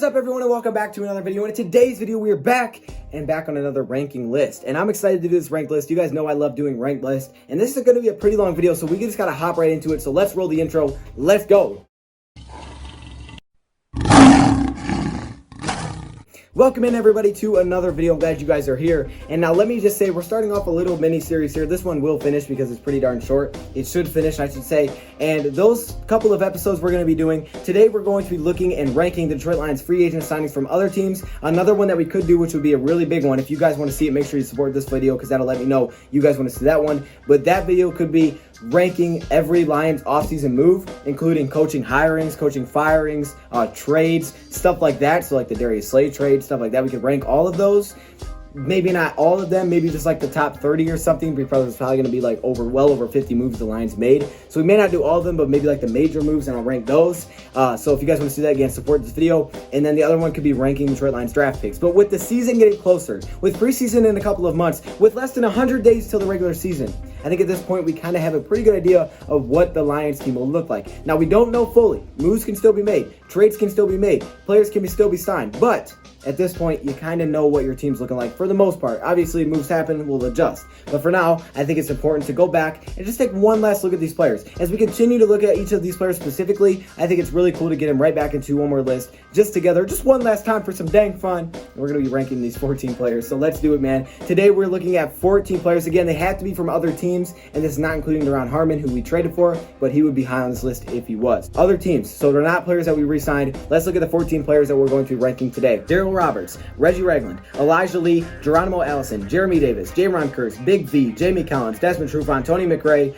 up, everyone, and welcome back to another video. And in today's video, we are back on another ranking list. And I'm excited to do this ranked list. You guys know I love doing ranked lists. And this is going to be a pretty long video, so we just got to hop right into it. So let's roll the intro. Let's go. Welcome in, everybody, to another video. I'm glad you guys are here. And now let me just say, we're starting off a little mini series here. This one will finish because it's pretty darn short. It should finish, I should say. And those couple of episodes we're going to be doing today, we're going to be looking and ranking the Detroit Lions free agent signings from other teams. Another one that we could do, which would be a really big one. If you guys want to see it, make sure you support this video because that'll let me know you guys want to see that one. But that video could be ranking every Lions offseason move, including coaching hirings, coaching firings, trades, stuff like that. So like the Darius Slay trade, stuff like that. We could rank all of those. Maybe not all of them, maybe just like the top 30 or something, because it's probably going to be like well over 50 moves the Lions made. So we may not do all of them, but maybe like the major moves, and I'll rank those. So if you guys want to see that, again, support this video. And then the other one could be ranking Detroit Lions draft picks. But with the season getting closer, with preseason in a couple of months, with less than 100 days till the regular season, I think at this point we kind of have a pretty good idea of what the Lions team will look like. Now, we don't know fully. Moves can still be made. Trades can still be made. Players can still be signed. But at this point, you kind of know what your team's looking like for the most part. Obviously, moves happen, we'll adjust. But for now, I think it's important to go back and just take one last look at these players. As we continue to look at each of these players specifically, I think it's really cool to get them right back into one more list, just together, just one last time for some dang fun. And we're going to be ranking these 14 players, so let's do it, man. Today, we're looking at 14 players. Again, they have to be from other teams, and this is not including Deron Harmon, who we traded for, but he would be high on this list if he was. Other teams, so they're not players that we re-signed. Let's look at the 14 players that we're going to be ranking today. Daryl Roberts, Reggie Ragland, Elijah Lee, Geronimo Allison, Jeremy Davis, Jaron Kearse, Big V, Jamie Collins, Desmond Trufant, Tony McRae,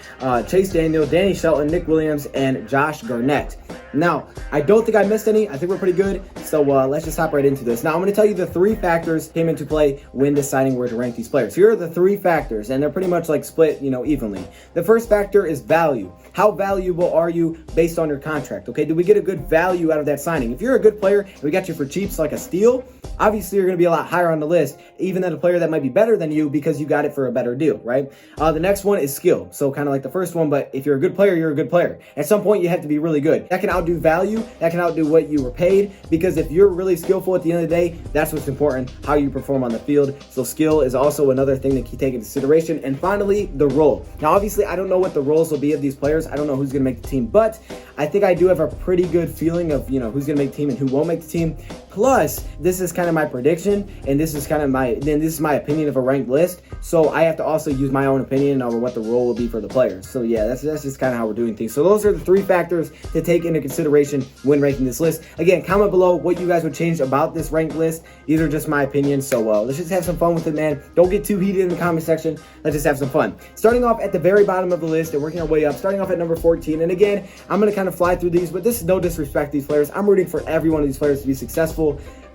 Chase Daniel, Danny Shelton, Nick Williams, and Josh Garnett. Now, I don't think I missed any. I think we're pretty good. So let's just hop right into this. Now, I'm going to tell you the three factors came into play when deciding where to rank these players. Here are the three factors, and they're pretty much like split, evenly. The first factor is value. How valuable are you based on your contract? Okay, do we get a good value out of that signing? If you're a good player and we got you for cheap, like a steal, obviously you're going to be a lot higher on the list, even than a player that might be better than you because you got it for a better deal, right? The next one is skill. So kind of like the first one, but if you're a good player, you're a good player. At some point, you have to be really good. That can outdo value. That can outdo what you were paid, because if you're really skillful at the end of the day, that's what's important, how you perform on the field. So skill is also another thing that you take into consideration. And finally, the role. Now, obviously, I don't know what the roles will be of these players. I don't know who's going to make the team, but I think I do have a pretty good feeling of, who's going to make the team and who won't make the team. Plus, this is kind of my prediction, and this is kind of this is my opinion of a ranked list. So I have to also use my own opinion over what the role will be for the players. So yeah, that's just kind of how we're doing things. So those are the three factors to take into consideration when ranking this list. Again, comment below what you guys would change about this ranked list. These are just my opinions. So let's just have some fun with it, man. Don't get too heated in the comment section. Let's just have some fun. Starting off at the very bottom of the list and working our way up, starting off at number 14. And again, I'm going to kind of fly through these, but this is no disrespect to these players. I'm rooting for every one of these players to be successful.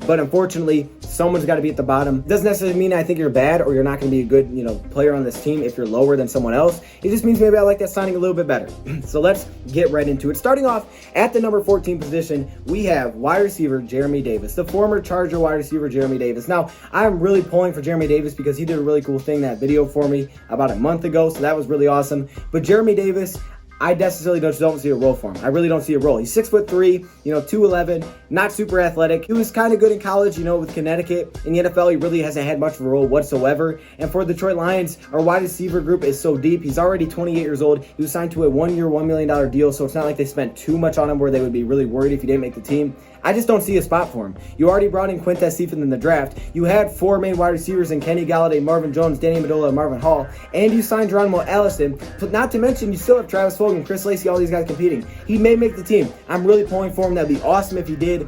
But unfortunately, someone's got to be at the bottom. Doesn't necessarily mean I think you're bad or you're not going to be a good, player on this team if you're lower than someone else. It just means maybe I like that signing a little bit better. So let's get right into it. Starting off at the number 14 position, we have wide receiver Jeremy Davis, the former Charger wide receiver Jeremy Davis. Now, I'm really pulling for Jeremy Davis because he did a really cool thing, that video for me about a month ago. So that was really awesome. But Jeremy Davis, I necessarily don't see a role for him. I really don't see a role. He's 6'3", 211, not super athletic. He was kind of good in college, with Connecticut. In the NFL, he really hasn't had much of a role whatsoever. And for the Detroit Lions, our wide receiver group is so deep. He's already 28 years old. He was signed to a one-year, $1 million deal, so it's not like they spent too much on him where they would be really worried if he didn't make the team. I just don't see a spot for him. You already brought in Quintez Cephas in the draft. You had four main wide receivers in Kenny Galladay, Marvin Jones, Danny Amendola, and Marvin Hall. And you signed Geronimo Allison. But not to mention, you still have Travis Fulgham, Chris Lacey, all these guys competing. He may make the team. I'm really pulling for him. That'd be awesome if he did.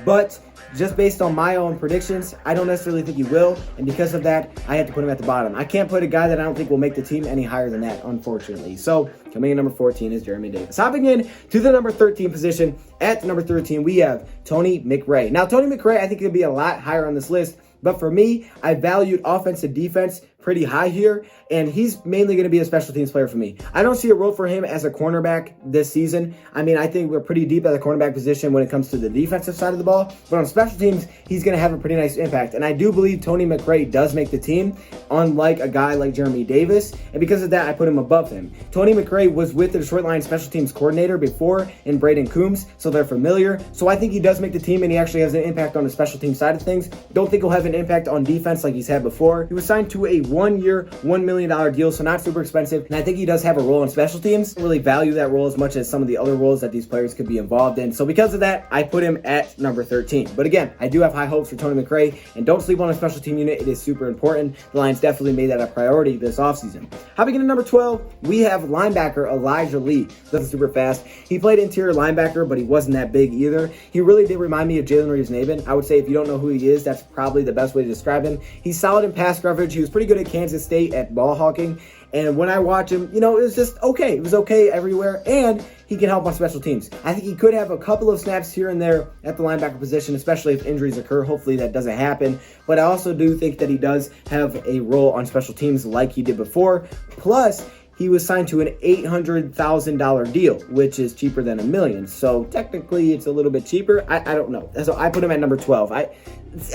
But just based on my own predictions, I don't necessarily think he will. And because of that, I had to put him at the bottom. I can't put a guy that I don't think will make the team any higher than that, unfortunately. So coming in number 14 is Jeremy Davis. Hopping in to the number 13 position. At the number 13, we have Tony McRae. Now, Tony McRae, I think, could be a lot higher on this list. But for me, I valued offense and defense pretty high here, and he's mainly going to be a special teams player for me. I don't see a role for him as a cornerback this season. I mean, I think we're pretty deep at the cornerback position when it comes to the defensive side of the ball, but on special teams, he's going to have a pretty nice impact. And I do believe Tony McRae does make the team, unlike a guy like Jeremy Davis, and because of that, I put him above him. Tony McRae was with the Detroit Lions special teams coordinator before in Braden Coombs, so they're familiar. So I think he does make the team, and he actually has an impact on the special team side of things. Don't think he'll have an impact on defense like he's had before. He was signed to a 1-year, $1 million deal, so not super expensive, and I think he does have a role in special teams. I don't really value that role as much as some of the other roles that these players could be involved in. So because of that, I put him at number 13. But again, I do have high hopes for Tony McRae, and don't sleep on a special team unit. It is super important. The Lions definitely made that a priority this offseason. Hopping into number 12, we have linebacker Elijah Lee. That's super fast. He played interior linebacker, but he wasn't that big either. He really did remind me of Jalen Reeves-Nabin. I would say if you don't know who he is, that's probably the best way to describe him. He's solid in pass coverage. He was pretty good at Kansas State at ball hawking. And when I watch him, it was just okay. It was okay everywhere, and he can help on special teams. I think he could have a couple of snaps here and there at the linebacker position, especially if injuries occur. Hopefully that doesn't happen. But I also do think that he does have a role on special teams like he did before. Plus, he was signed to an $800,000 deal, which is cheaper than $1 million. So technically, it's a little bit cheaper. I don't know. So I put him at number 12.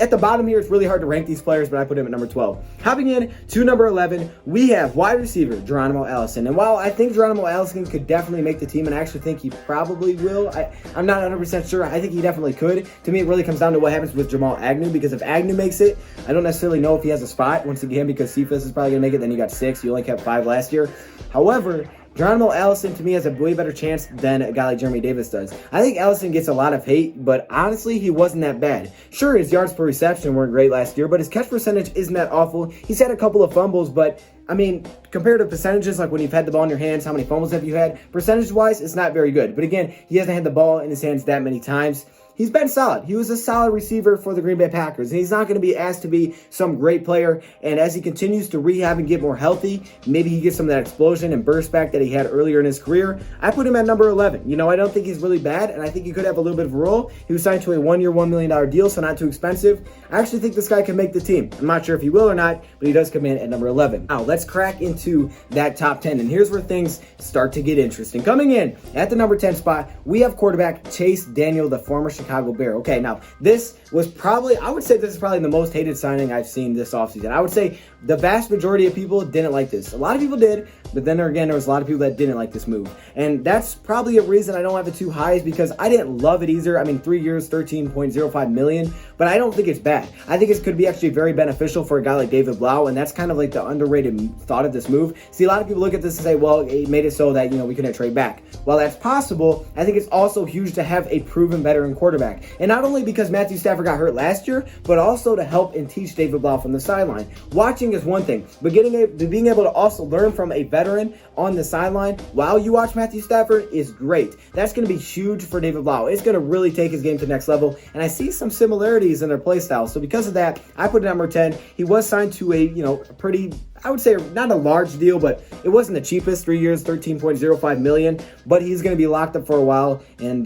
At the bottom here, it's really hard to rank these players, but I put him at number 12. Hopping in to number 11, we have wide receiver Geronimo Allison. And while I think Geronimo Allison could definitely make the team, and I actually think he probably will, I'm not 100% sure. I think he definitely could. To me, it really comes down to what happens with Jamal Agnew, because if Agnew makes it, I don't necessarily know if he has a spot, once again, because Cephas is probably going to make it. Then you got 6. You only kept 5 last year. However, Geronimo Allison, to me, has a way better chance than a guy like Jeremy Davis does. I think Allison gets a lot of hate, but honestly, he wasn't that bad. Sure, his yards per reception weren't great last year, but his catch percentage isn't that awful. He's had a couple of fumbles, but I mean, compared to percentages, like when you've had the ball in your hands, how many fumbles have you had? Percentage-wise, it's not very good. But again, he hasn't had the ball in his hands that many times. He's been solid. He was a solid receiver for the Green Bay Packers, and he's not going to be asked to be some great player. And as he continues to rehab and get more healthy, maybe he gets some of that explosion and burst back that he had earlier in his career. I put him at number 11. I don't think he's really bad, and I think he could have a little bit of a role. He was signed to a 1-year, $1 million deal, so not too expensive. I actually think this guy can make the team. I'm not sure if he will or not, but he does come in at number 11. Now, let's crack into that top 10, and here's where things start to get interesting. Coming in at the number 10 spot, we have quarterback Chase Daniel, the former Chicago Bear. Okay, now this was I would say this is probably the most hated signing I've seen this offseason. I would say the vast majority of people didn't like this. A lot of people did, but then again, there was a lot of people that didn't like this move. And that's probably a reason I don't have it too high, is because I didn't love it either. I mean, 3 years, $13.05 million, but I don't think it's bad. I think it could be actually very beneficial for a guy like David Blau, and that's kind of like the underrated thought of this move. See, a lot of people look at this and say, well, it made it so that, we couldn't trade back. While that's possible, I think it's also huge to have a proven veteran quarterback. And not only because Matthew Stafford got hurt last year, but also to help and teach David Blau from the sideline. Watching is one thing, but being able to also learn from a veteran on the sideline while you watch Matthew Stafford is great. That's going to be huge for David Blau. It's going to really take his game to the next level, and I see some similarities in their play style. So because of that, I put it at number 10. He was signed to a pretty, I would say, not a large deal, but it wasn't the cheapest. 3 years, $13.05 million, but he's going to be locked up for a while. And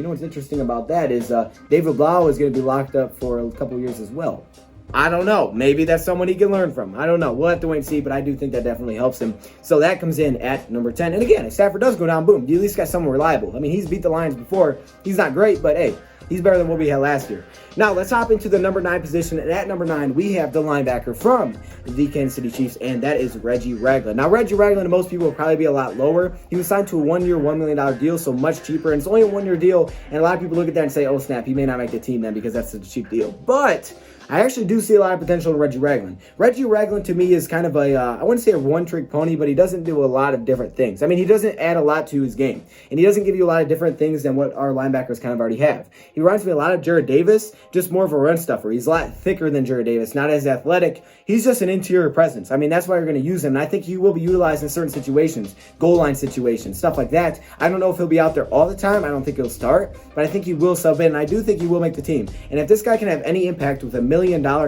what's interesting about that is David Blau is going to be locked up for a couple of years as well. I don't know. Maybe that's someone he can learn from. I don't know. We'll have to wait and see, but I do think that definitely helps him. So that comes in at number 10. And again, if Stafford does go down, boom, you at least got someone reliable. I mean, he's beat the Lions before. He's not great, but hey, he's better than what we had last year. Now, let's hop into the number 9 position. And at number 9, we have the linebacker from the Kansas City Chiefs, and that is Reggie Ragland. Now, Reggie Ragland, to most people, will probably be a lot lower. He was signed to a 1-year, $1 million deal, so much cheaper. And it's only a 1-year deal, and a lot of people look at that and say, oh, snap, he may not make the team then because that's such a cheap deal. But I actually do see a lot of potential in Reggie Ragland. Reggie Ragland, to me, is kind of I wouldn't say a one-trick pony, but he doesn't do a lot of different things. I mean, he doesn't add a lot to his game, and he doesn't give you a lot of different things than what our linebackers kind of already have. He reminds me a lot of Jarrad Davis, just more of a run stuffer. He's a lot thicker than Jarrad Davis, not as athletic. He's just an interior presence. I mean, that's why you're going to use him, and I think he will be utilized in certain situations, goal line situations, stuff like that. I don't know if he'll be out there all the time. I don't think he'll start, but I think he will sub in, and I do think he will make the team. And if this guy can have any impact with $1 million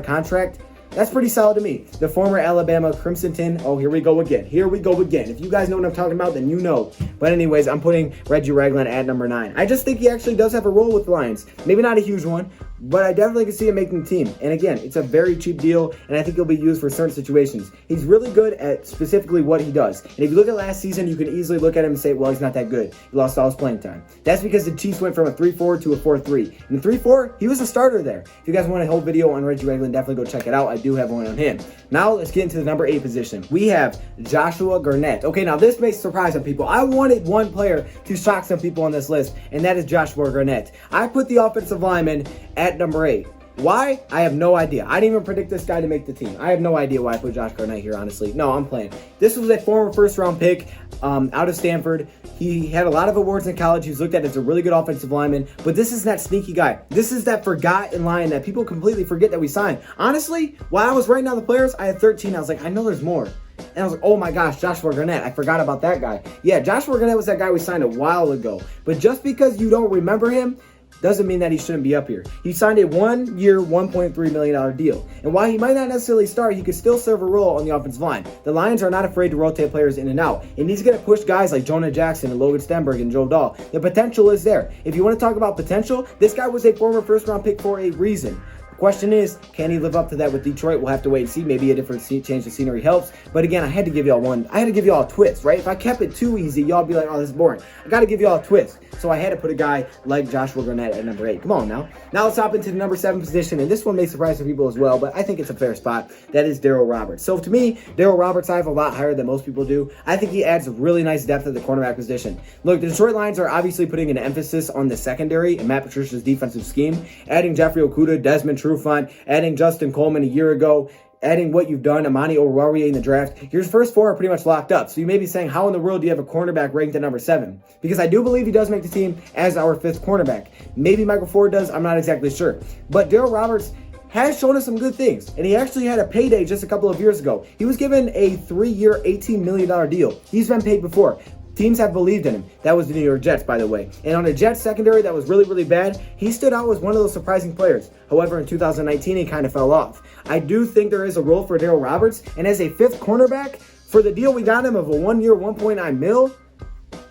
contract, that's pretty solid to me. The former Alabama Crimson Tide. Oh, here we go again. Here we go again. If you guys know what I'm talking about, then you know. But anyways, I'm putting Reggie Ragland at number 9. I just think he actually does have a role with the Lions. Maybe not a huge one, but I definitely can see him making the team. And again, it's a very cheap deal, and I think he'll be used for certain situations. He's really good at specifically what he does. And if you look at last season, you can easily look at him and say, well, he's not that good. He lost all his playing time. That's because the Chiefs went from a 3-4 to a 4-3. In 3-4, he was a starter there. If you guys want a whole video on Reggie Ragland, definitely go check it out. I do have one on him. Now, let's get into the number 8 position. We have Joshua Garnett. Okay, now this may surprise some people. I wanted one player to shock some people on this list, and that is Joshua Garnett. I put the offensive lineman at number 8. Why? I have no idea. I didn't even predict this guy to make the team. I have no idea why I put Josh Garnett here, honestly. No, I'm playing. This was a former first-round pick out of Stanford. He had a lot of awards in college. He was looked at as a really good offensive lineman, but this is that sneaky guy. This is that forgotten lion that people completely forget that we signed. Honestly, while I was writing down the players, I had 13. I was like, I know there's more. And I was like, oh my gosh, Joshua Garnett. I forgot about that guy. Yeah, Joshua Garnett was that guy we signed a while ago. But just because you don't remember him doesn't mean that he shouldn't be up here. He signed a 1-year, $1.3 million deal. And while he might not necessarily start, he could still serve a role on the offensive line. The Lions are not afraid to rotate players in and out. And he's going to push guys like Jonah Jackson and Logan Stenberg and Joe Dahl. The potential is there. If you want to talk about potential, this guy was a former first-round pick for a reason. Question is, can he live up to that with Detroit? We'll have to wait and see. Maybe a different change of scenery helps. But again, I had to give y'all one. I had to give y'all a twist, right? If I kept it too easy, y'all be like, oh, this is boring. I got to give y'all a twist. So I had to put a guy like Joshua Garnett at number 8. Come on now. Now let's hop into the number 7 position. And this one may surprise some people as well, but I think it's a fair spot. That is Darryl Roberts. So to me, Darryl Roberts I have a lot higher than most people do. I think he adds really nice depth at the cornerback position. Look, the Detroit Lions are obviously putting an emphasis on the secondary and Matt Patricia's defensive scheme. Adding Jeffrey Okudah, Desmond Trufant, adding Justin Coleman a year ago, adding what you've done, Amani Oruwariye in the draft, your first 4 are pretty much locked up. So you may be saying, how in the world do you have a cornerback ranked at number 7? Because I do believe he does make the team as our 5th cornerback. Maybe Michael Ford does, I'm not exactly sure. But Darryl Roberts has shown us some good things, and he actually had a payday just a couple of years ago. He was given a 3-year, $18 million deal. He's been paid before. Teams have believed in him. That was the New York Jets, by the way. And on a Jets secondary that was really, really bad, he stood out as one of those surprising players. However, in 2019, he kind of fell off. I do think there is a role for Darryl Roberts, and as a 5th cornerback, for the deal we got him of a 1-year, $1.9 million,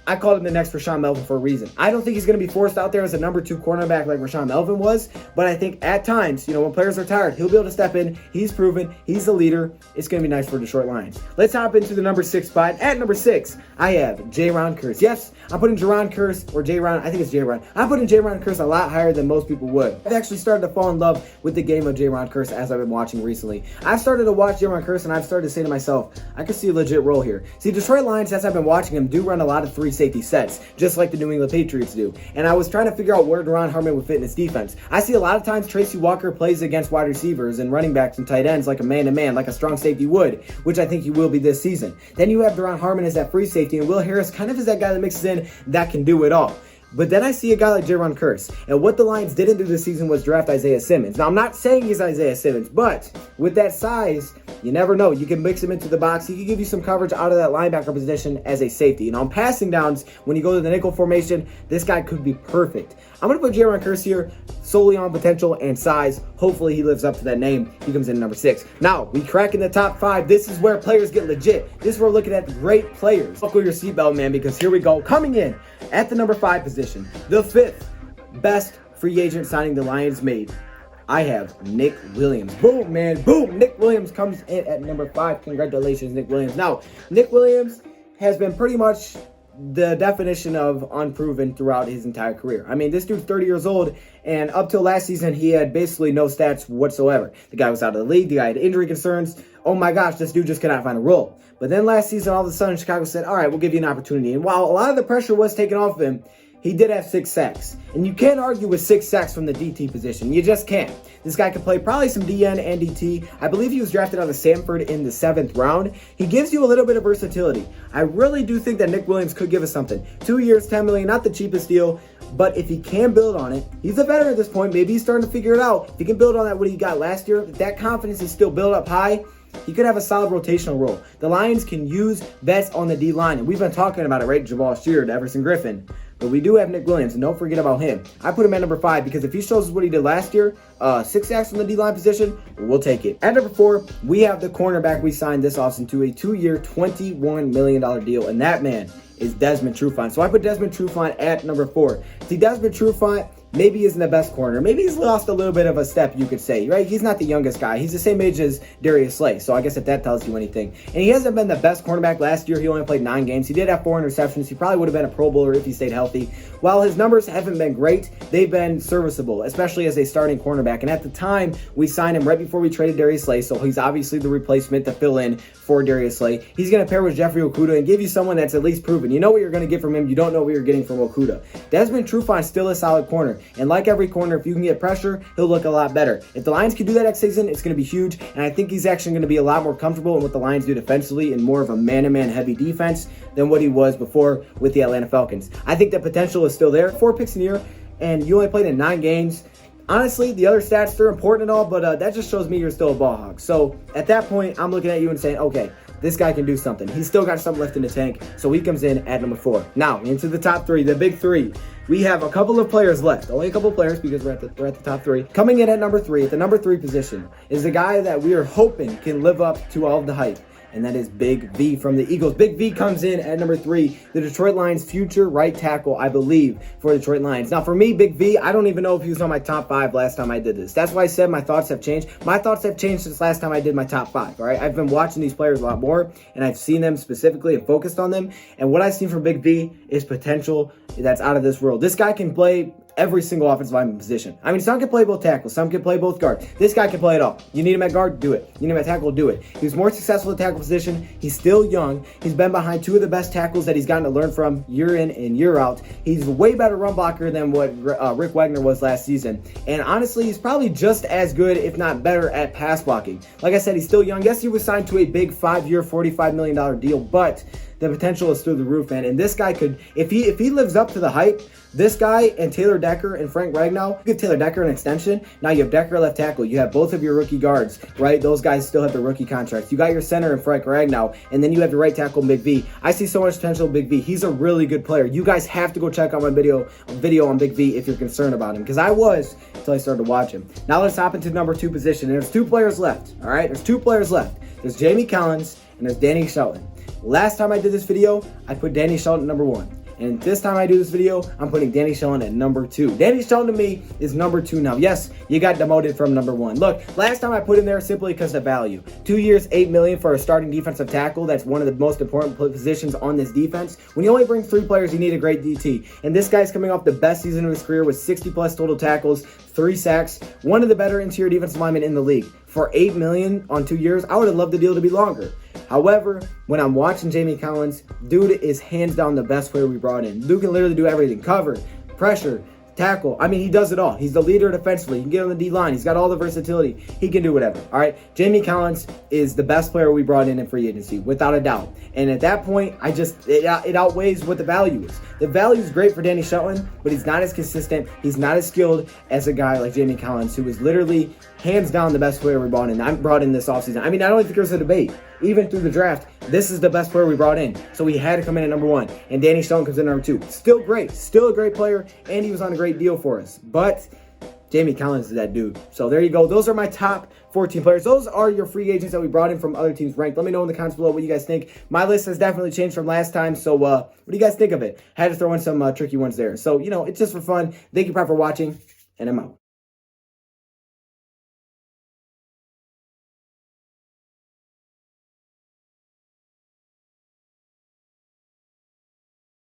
I called him the next Rashaan Melvin for a reason. I don't think he's going to be forced out there as a number 2 cornerback like Rashaan Melvin was, but I think at times, when players are tired, he'll be able to step in. He's proven. He's the leader. It's going to be nice for Detroit Lions. Let's hop into the number 6 spot. At number 6, I have Jayron Kearse. Yes, I'm putting Jayron Kearse, or Jayron, I think it's Jayron. I'm putting Jayron Kearse a lot higher than most people would. I've actually started to fall in love with the game of Jayron Kearse as I've been watching recently. I've started to watch Jayron Kearse, and I've started to say to myself, I could see a legit role here. See, Detroit Lions, as I've been watching them, do run a lot of 3 safety sets, just like the New England Patriots do. And I was trying to figure out where Duron Harmon would fit in his defense. I see a lot of times Tracy Walker plays against wide receivers and running backs and tight ends like a man-to-man, like a strong safety would, which I think he will be this season. Then you have Duron Harmon as that free safety, and Will Harris kind of is that guy that mixes in that can do it all. But then I see a guy like Jayron Kearse. And what the Lions didn't do this season was draft Isaiah Simmons. Now, I'm not saying he's Isaiah Simmons, but with that size, you never know. You can mix him into the box. He can give you some coverage out of that linebacker position as a safety. And on passing downs, when you go to the nickel formation, this guy could be perfect. I'm going to put Jayron Kearse here solely on potential and size. Hopefully, he lives up to that name. He comes in number 6. Now, we crack in the top 5. This is where players get legit. This is where we're looking at great players. Buckle your seatbelt, man, because here we go. Coming in at the number 5 position, the 5th best free agent signing the Lions made, I have Nick Williams. Boom, man. Boom. Nick Williams comes in at number 5. Congratulations, Nick Williams. Now, Nick Williams has been pretty much the definition of unproven throughout his entire career. I mean, this dude's 30 years old, and up till last season, he had basically no stats whatsoever. The guy was out of the league. The guy had injury concerns. Oh my gosh, this dude just cannot find a role. But then last season, all of a sudden, Chicago said, all right, we'll give you an opportunity. And while a lot of the pressure was taken off of him, he did have 6 sacks. And you can't argue with 6 sacks from the DT position. You just can't. This guy can play probably some DN and DT. I believe he was drafted out of Stanford in the 7th round. He gives you a little bit of versatility. I really do think that Nick Williams could give us something. 2 years, $10 million, not the cheapest deal. But if he can build on it, he's a veteran at this point. Maybe he's starting to figure it out. If he can build on that, what he got last year, if that confidence is still built up high, he could have a solid rotational role. The Lions can use vets on the D-line, and we've been talking about it, right? Jamal Sheard, Everson Griffin. But we do have Nick Williams, and don't forget about him. I put him at number 5 because if he shows us what he did last year, 6 sacks from the D-line position, we'll take it. At number 4, we have the cornerback we signed this offseason to a 2-year, $21 million deal, and that man is Desmond Trufant. So I put Desmond Trufant at number 4. See, Desmond Trufant maybe isn't the best corner. Maybe he's lost a little bit of a step, you could say, right? He's not the youngest guy. He's the same age as Darius Slay. So I guess if that tells you anything. And he hasn't been the best cornerback last year. He only played 9 games. He did have 4 interceptions. He probably would have been a Pro Bowler if he stayed healthy. While his numbers haven't been great, they've been serviceable, especially as a starting cornerback. And at the time, we signed him right before we traded Darius Slay. So he's obviously the replacement to fill in for Darius Slay. He's going to pair with Jeffrey Okudah and give you someone that's at least proven. You know what you're going to get from him. You don't know what you're getting from Okudah. Desmond Trufant's still a solid corner. And like every corner, if you can get pressure, he'll look a lot better. If the Lions can do that next season, it's going to be huge. And I think he's actually going to be a lot more comfortable in what the Lions do defensively and more of a man-to-man heavy defense than what he was before with the Atlanta Falcons. I think the potential is still there. 4 picks in a year, and you only played in 9 games. Honestly, the other stats, they're important and all, but that just shows me you're still a ball hog. So at that point, I'm looking at you and saying, okay, this guy can do something. He's still got something left in the tank, so he comes in at number 4. Now, into the top 3, the big 3. We have a couple of players left. Only a couple of players because we're at the top 3. Coming in at number 3, at the number 3 position, is the guy that we are hoping can live up to all of the hype. And that is Big V from the Eagles. Big V comes in at number 3, the Detroit Lions' future right tackle, I believe, for the Detroit Lions. Now, for me, Big V, I don't even know if he was on my top 5 last time I did this. That's why I said my thoughts have changed. My thoughts have changed since last time I did my top 5, all right? I've been watching these players a lot more, and I've seen them specifically and focused on them. And what I've seen from Big V is potential that's out of this world. This guy can play every single offensive lineman position. I mean, some can play both tackles, some can play both guards. This guy can play it all. You need him at guard, do it. You need him at tackle, do it. He was more successful at tackle position. He's still young. He's been behind 2 of the best tackles that he's gotten to learn from year in and year out. He's a way better run blocker than what Rick Wagner was last season. And honestly, he's probably just as good, if not better, at pass blocking. Like I said, he's still young. Yes, he was signed to a big 5-year, $45 million deal, but the potential is through the roof, man. And this guy could, if he lives up to the hype, this guy and Taylor Decker and Frank Ragnow, give Taylor Decker an extension. Now you have Decker left tackle. You have both of your rookie guards, right? Those guys still have their rookie contracts. You got your center and Frank Ragnow, and then you have your right tackle, Big V. I see so much potential in Big V. He's a really good player. You guys have to go check out my video on Big V if you're concerned about him, because I was until I started to watch him. Now let's hop into the number 2 position. And there's 2 players left, all right? There's 2 players left. There's Jamie Collins and there's Danny Shelton. Last time I did this video, I put Danny Shelton at number 1. And this time I do this video, I'm putting Danny Shelton at number 2. Danny Shelton to me is number 2 now. Yes, you got demoted from number 1. Look, last time I put him there simply because of value. 2 years, $8 million for a starting defensive tackle. That's one of the most important positions on this defense. When you only bring 3 players, you need a great DT. And this guy's coming off the best season of his career with 60+ total tackles, 3 sacks, one of the better interior defensive linemen in the league. For $8 million on 2 years, I would have loved the deal to be longer. However, when I'm watching Jamie Collins, dude is hands down the best player we brought in. Dude can literally do everything. Cover, pressure, tackle. I mean, he does it all. He's the leader defensively. He can get on the D-line. He's got all the versatility. He can do whatever. All right. Jamie Collins is the best player we brought in free agency, without a doubt. And at that point, it outweighs what the value is. The value is great for Danny Shelton, but he's not as consistent. He's not as skilled as a guy like Jamie Collins, who is literally hands down the best player we brought in. I brought in this offseason. I mean, I don't think there's a debate. Even through the draft, this is the best player we brought in. So he had to come in at number 1. And Danny Shelton comes in at number 2. Still great. Still a great player. And he was on a great deal for us. But Jamie Collins is that dude. So there you go. Those are my top 14 players. Those are your free agents that we brought in from other teams ranked. Let me know in the comments below what you guys think. My list has definitely changed from last time. So what do you guys think of it? Had to throw in some tricky ones there. So, it's just for fun. Thank you for watching. And I'm out.